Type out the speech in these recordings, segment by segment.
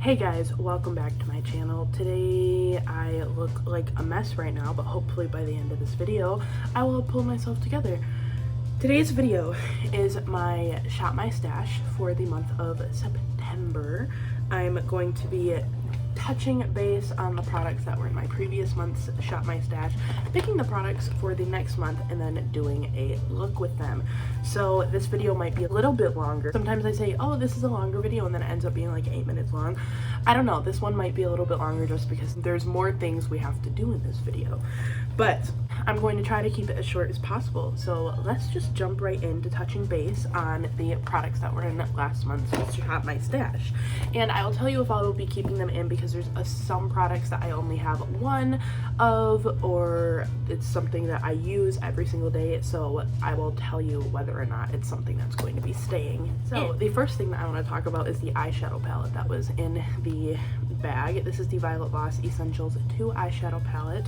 Hey guys, welcome back to my channel. Today I look like a mess right now, but hopefully by the end of this video I will pull myself together. Today's video is my Shop My Stash for the month of September. I'm going to be touching base on the products that were in my previous month's Shop My Stash, picking the products for the next month, and then doing a look with them. So this video might be a little bit longer. Sometimes I say, oh, this is a longer video, and then it ends up being like 8 minutes long. I don't know, this one might be a little bit longer just because there's more things we have to do in this video. But I'm going to try to keep it as short as possible. So let's just jump right into touching base on the products that were in last month's Shop My Stash. And I will tell you if I will be keeping them in because there's some products that I only have one of, or it's something that I use every single day. So I will tell you whether or not it's something that's going to be staying. So the first thing that I want to talk about is the eyeshadow palette that was in the bag. This is the Violet Voss Essentials 2 eyeshadow palette,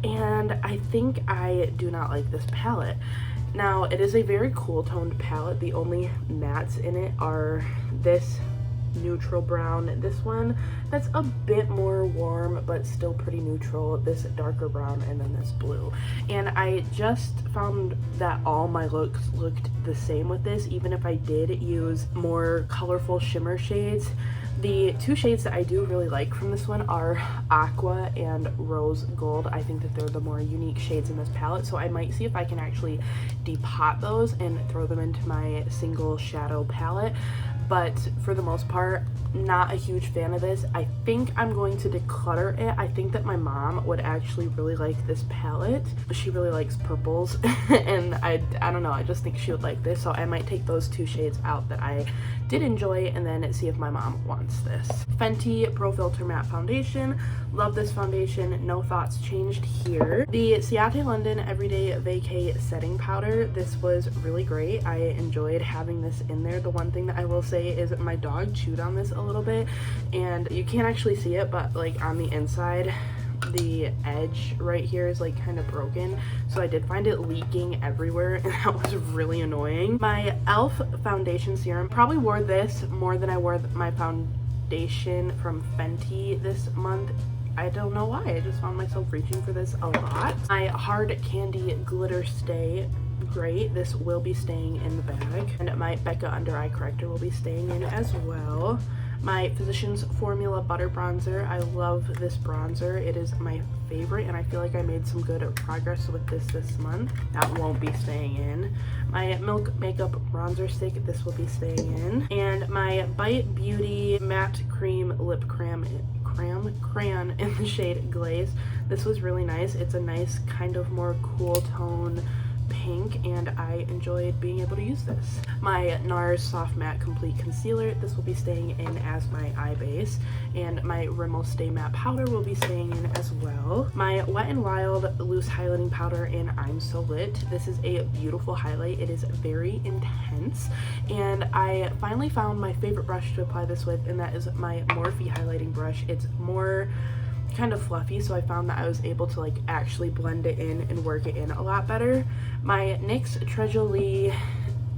and I think I do not like this palette. Now, it is a very cool toned palette. The only mattes in it are this neutral brown, this one that's a bit more warm but still pretty neutral, this darker brown, and then this blue. And I just found that all my looks looked the same with this, even if I did use more colorful shimmer shades. The two shades that I do really like from this one are Aqua and Rose Gold. I think that they're the more unique shades in this palette, so I might see if I can actually depot those and throw them into my single shadow palette. But for the most part, not a huge fan of this. I think I'm going to declutter it. I think that my mom would actually really like this palette. She really likes purples and I don't know, I just think she would like this. So I might take those two shades out that I did enjoy and then see if my mom wants this. Fenty Pro Filter Matte Foundation. Love this foundation. No thoughts changed here. The Ciate London Everyday Vacay Setting Powder. This was really great. I enjoyed having this in there. The one thing that I will say is my dog chewed on this a little bit, and you can't actually see it, but like on the inside the edge right here is like kind of broken, so I did find it leaking everywhere and that was really annoying. My e.l.f. foundation serum, probably wore this more than I wore my foundation from Fenty this month. I don't know why, I just found myself reaching for this a lot. My Hard Candy Glitter Stay, great, this will be staying in the bag. And my Becca Undereye Corrector will be staying in as well. My Physicians Formula Butter Bronzer, I love this bronzer. It is my favorite and I feel like I made some good progress with this month. That won't be staying in. My Milk Makeup Bronzer Stick, this will be staying in. And my Bite Beauty Matte Cream Lip Crayon in the shade Glaze. This was really nice. It's a nice kind of more cool tone pink and I enjoyed being able to use this. My NARS Soft Matte Complete Concealer, this will be staying in as my eye base, and my Rimmel Stay Matte Powder will be staying in as well. My Wet n Wild Loose Highlighting Powder in I'm So Lit. This is a beautiful highlight. It is very intense and I finally found my favorite brush to apply this with, and that is my Morphe highlighting brush. It's more kind of fluffy, so I found that I was able to like actually blend it in and work it in a lot better. My NYX Treasury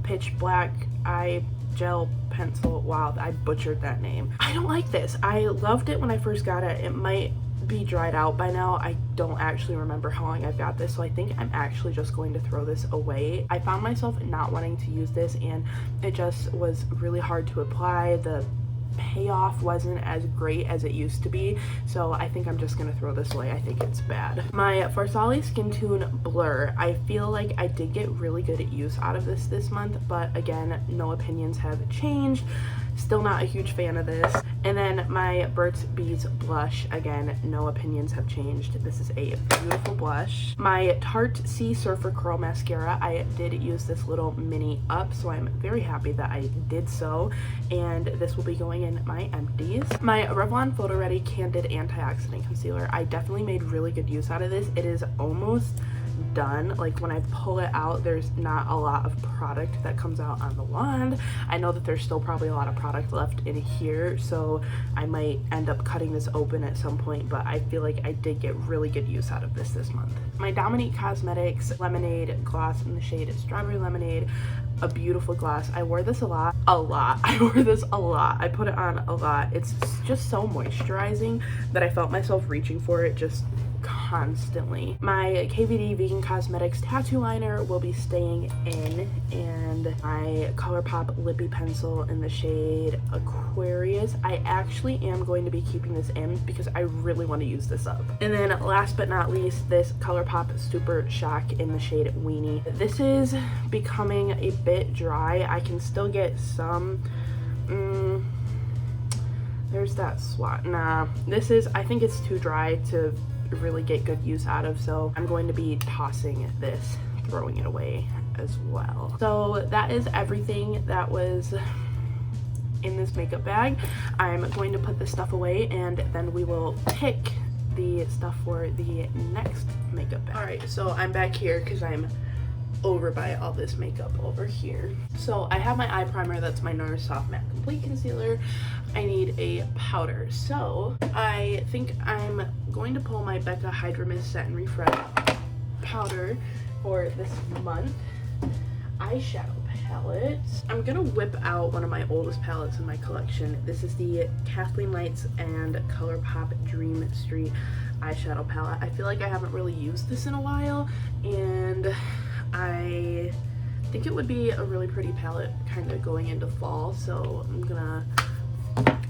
Pitch Black Eye Gel Pencil. Wow, I butchered that name. I don't like this. I loved it when I first got it. It might be dried out by now. I don't actually remember how long I've got this, so I think I'm actually just going to throw this away. I found myself not wanting to use this and it just was really hard to apply. The payoff wasn't as great as it used to be, so I think I'm just gonna throw this away. I think it's bad. My Farsali Skin Tune Blur, I feel like I did get really good use out of this month, but again, no opinions have changed. Still not a huge fan of this. And then my Burt's Bees blush, again, no opinions have changed. This is a beautiful blush. My Tarte Sea Surfer Curl Mascara, I did use this little mini up, so I'm very happy that I did so, and this will be going in my empties. My Revlon Photo Ready Candid Antioxidant Concealer, I definitely made really good use out of this. It is almost done. Like when I pull it out, there's not a lot of product that comes out on the wand. I know that there's still probably a lot of product left in here, so I might end up cutting this open at some point, but I feel like I did get really good use out of this month. My Dominique Cosmetics Lemonade Gloss in the shade Strawberry Lemonade, a beautiful gloss. I wore this a lot a lot. I wore this a lot. I put it on a lot. It's just so moisturizing that I felt myself reaching for it just constantly. My KVD Vegan Cosmetics tattoo liner will be staying in, and my ColourPop lippie pencil in the shade Aquarius. I actually am going to be keeping this in because I really want to use this up. And then last but not least, this ColourPop Super Shock in the shade Weenie. This is becoming a bit dry. I can still get some there's that swat. Nah, this is, I think it's too dry to really get good use out of, so I'm going to be tossing this, throwing it away as well. So that is everything that was in this makeup bag. I'm going to put this stuff away, and then we will pick the stuff for the next makeup bag. All right, so I'm back here because I'm over by all this makeup over here. So I have my eye primer, that's my NARS Soft Matte Complete Concealer. I need a powder, so I think I'm going to pull my Becca Hydramist Set and Refresh powder for this month. Eyeshadow palette. I'm gonna whip out one of my oldest palettes in my collection. This is the Kathleen Lights and ColourPop Dream Street eyeshadow palette. I feel like I haven't really used this in a while, and I think it would be a really pretty palette kind of going into fall, so I'm gonna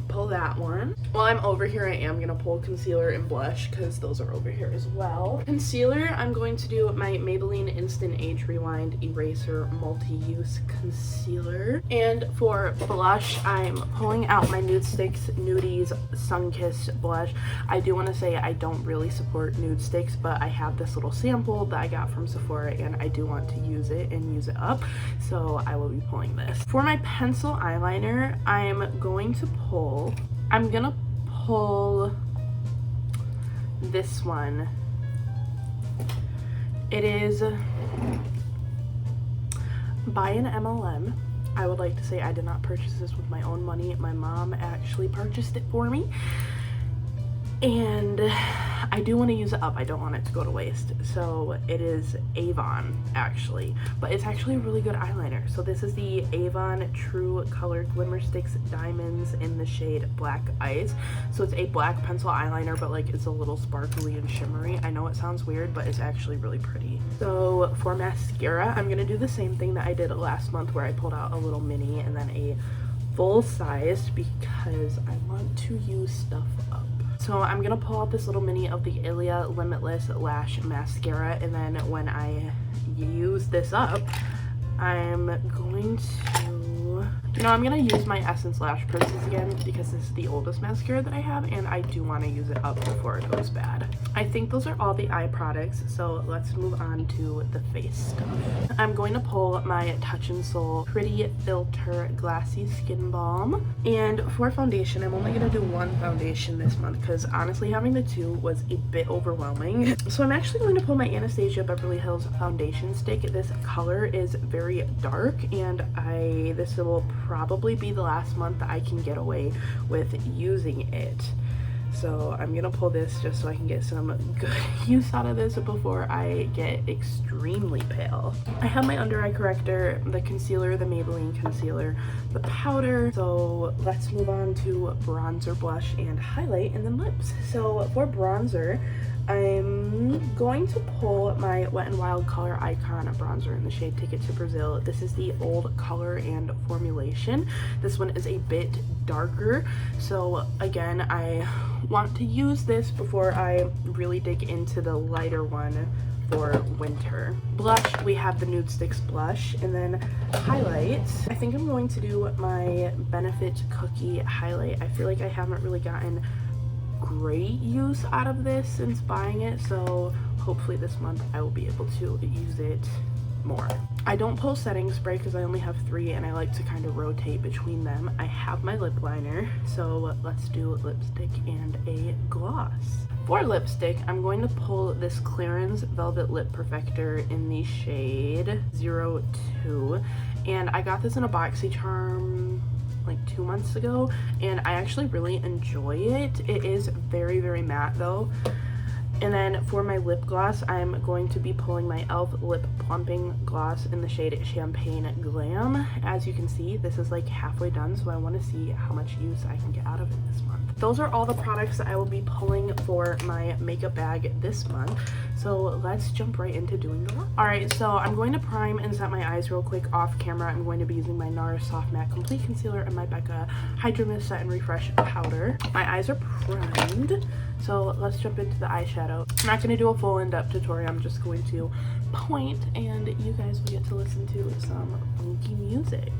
pull that one. While I'm over here, I am gonna pull concealer and blush because those are over here as well. Concealer, I'm going to do my Maybelline Instant Age Rewind Eraser Multi-Use Concealer. And for blush, I'm pulling out my Nudestix Nudies Sunkissed blush. I do want to say I don't really support Nudestix, but I have this little sample that I got from Sephora, and I do want to use it and use it up, so I will be pulling this. For my pencil eyeliner, I'm going to pull this one. It is by an MLM. I would like to say I did not purchase this with my own money. My mom actually purchased it for me, and I do want to use it up. I don't want it to go to waste. So it is Avon, actually, but it's actually a really good eyeliner. So this is the Avon True Color Glimmerstick Diamonds in the shade Black Ice. So it's a black pencil eyeliner, but like it's a little sparkly and shimmery. I know it sounds weird, but it's actually really pretty. So for mascara, I'm gonna do the same thing that I did last month, where I pulled out a little mini and then a full size because I want to use stuff up. So I'm gonna pull out this little mini of the Ilia Limitless Lash Mascara, and then when I use this up, I'm going to, I'm gonna use my Essence Lash Purses again because this is the oldest mascara that I have, and I do want to use it up before it goes bad. I think those are all the eye products, so let's move on to the face stuff. I'm going to pull my Touch in Sol Pretty Filter Glassy Skin Balm. And for foundation, I'm only going to do one foundation this month because honestly having the two was a bit overwhelming. So I'm actually going to pull my Anastasia Beverly Hills foundation stick. This color is very dark, and this will probably be the last month that I can get away with using it. So I'm gonna pull this just so I can get some good use out of this before I get extremely pale. I have my under eye corrector, the concealer, the Maybelline concealer, the powder. So let's move on to bronzer, blush, and highlight, and then lips. So for bronzer, I'm going to pull my Wet n Wild Color Icon bronzer in the shade Ticket to Brazil. This is the old color and formulation. This one is a bit darker, so again, I want to use this before I really dig into the lighter one for winter. Blush, we have the Nudestix blush, and then highlights, I think I'm going to do my Benefit Cookie highlight. I feel like I haven't really gotten great use out of this since buying it, so hopefully this month I will be able to use it more. I don't pull setting spray because I only have 3, and I like to kind of rotate between them. I have my lip liner, so let's do lipstick and a gloss. For lipstick, I'm going to pull this Clarins Velvet Lip Perfector in the shade 02, and I got this in a BoxyCharm like 2 months ago, and I actually really enjoy it. It is very, very matte though, And then for my lip gloss, I'm going to be pulling my e.l.f. lip plumping gloss in the shade Champagne Glam. As you can see, this is like halfway done, so I want to see how much use I can get out of it this month. Those are all the products that I will be pulling for my makeup bag this month. So let's jump right into doing the look. Alright, so I'm going to prime and set my eyes real quick off camera. I'm going to be using my NARS Soft Matte Complete Concealer and my Becca Hydramist Set and Refresh Powder. My eyes are primed, so let's jump into the eyeshadow. I'm not going to do a full in-depth tutorial. I'm just going to point and you guys will get to listen to some funky music.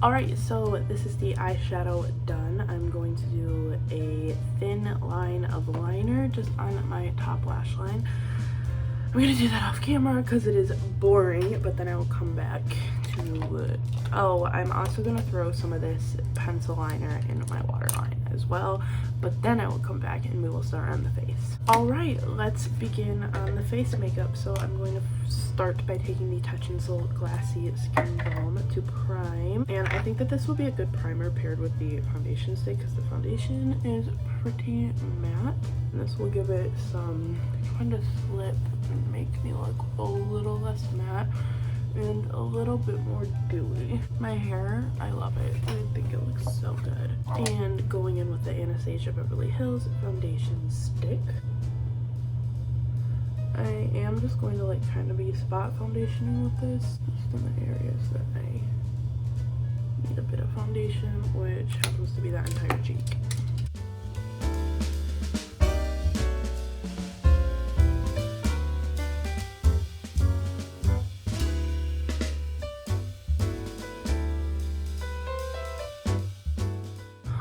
Alright, so this is the eyeshadow done. I'm going to do a thin line of liner just on my top lash line. I'm going to do that off camera because it is boring, but then I will come back to... Oh, I'm also going to throw some of this pencil liner in my waterline as well, but then I will come back and we will start on the face. Alright, let's begin on the face makeup. So I'm going to start by taking the Touch in Sol Glassy Skin Balm to prime, and I think that this will be a good primer paired with the foundation stick because the foundation is pretty matte, and this will give it some kind of slip and make me look a little less matte and a little bit more dewy. My hair, I love it. I think it looks so good. And going in with the Anastasia Beverly Hills foundation stick. I am just going to like kind of be spot foundationing with this, just in the areas that I need a bit of foundation, which happens to be that entire cheek.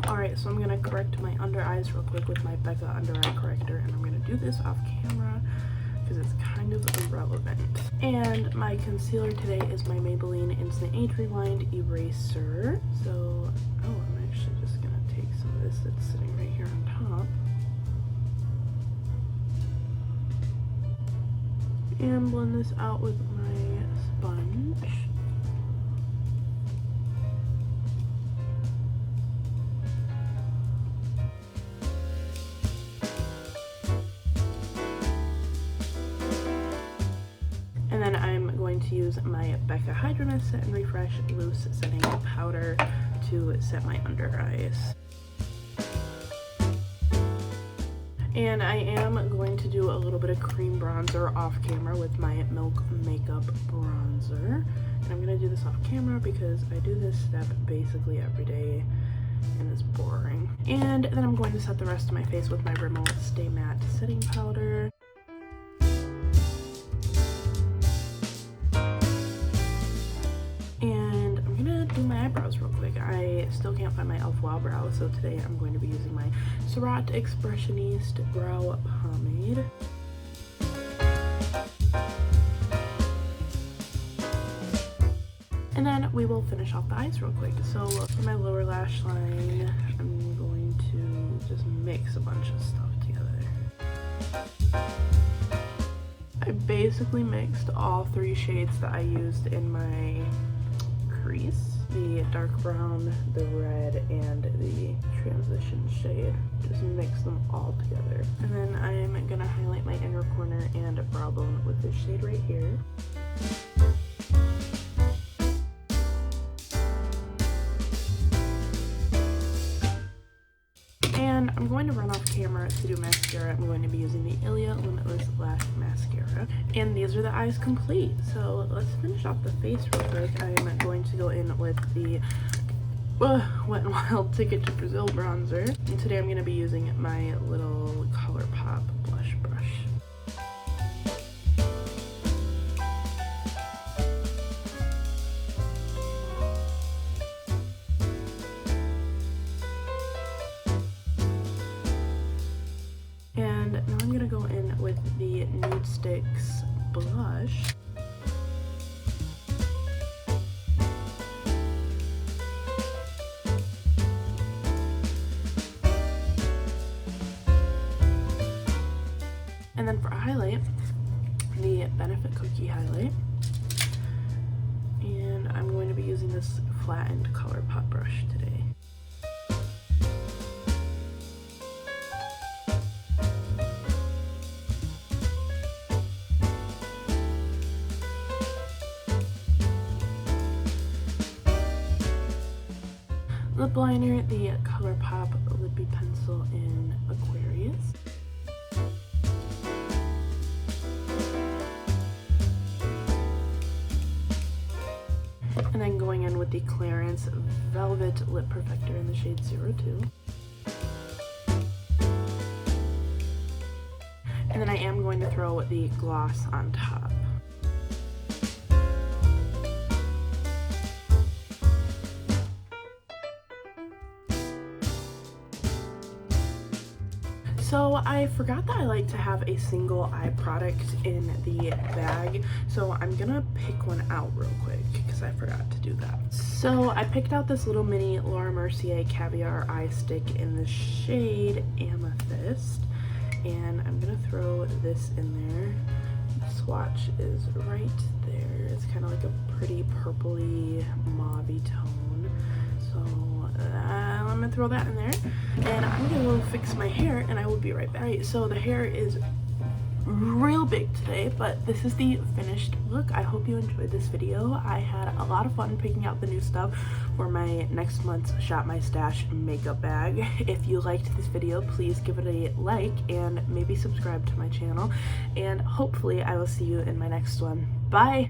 Alright, so I'm going to correct my under eyes real quick with my Becca under eye corrector, and I'm going to do this off camera because it's kind of irrelevant. And my concealer today is my Maybelline Instant Age Rewind Eraser. So, I'm actually just going to take some of this that's sitting right here on top and blend this out with my sponge. And then I'm going to use my Becca Hydramist Set and Refresh Loose Setting Powder to set my under eyes. And I am going to do a little bit of cream bronzer off camera with my Milk Makeup Bronzer. And I'm going to do this off camera because I do this step basically every day and it's boring. And then I'm going to set the rest of my face with my Rimmel Stay Matte Setting Powder. And I'm gonna do my eyebrows real quick. I still can't find my e.l.f. Wow Brow, so today I'm going to be using my Surratt Expressioniste Brow Pomade. And then we will finish off the eyes real quick. So for my lower lash line, I'm going to just mix a bunch of stuff together. I basically mixed all three shades that I used in my crease. The dark brown, the red, and the transition transition shade. Just mix them all together. And then I'm gonna highlight my inner corner and brow bone with this shade right here. And I'm going to run off camera to do mascara. I'm going to be using the Ilia Limitless Lash Mascara. And these are the eyes complete. So let's finish off the face real quick. I'm going to go in with the Wet n Wild Ticket to Brazil bronzer. And today I'm going to be using my little ColourPop blush brush. And now I'm going to go in with the nudestix blush. And then for a highlight, the Benefit Cookie highlight. And I'm going to be using this flattened ColourPop brush today. Lip liner, the ColourPop Lippie pencil in Aquarius. And then going in with the Clarins Velvet Lip Perfector in the shade 02. And then I am going to throw the gloss on top. So I forgot that I like to have a single eye product in the bag, so I'm gonna pick one out real quick because I forgot to do that. So I picked out this little mini Laura Mercier Caviar eye stick in the shade Amethyst, and I'm gonna throw this in there. The swatch is right there. It's kind of like a pretty purpley mauvey tone. So I'm gonna throw that in there, and I'm gonna go fix my hair, and I will be right back. Alright, so the hair is real big today, but this is the finished look. I hope you enjoyed this video. I had a lot of fun picking out the new stuff for my next month's Shop My Stash makeup bag. If you liked this video, please give it a like and maybe subscribe to my channel, and hopefully I will see you in my next one. Bye!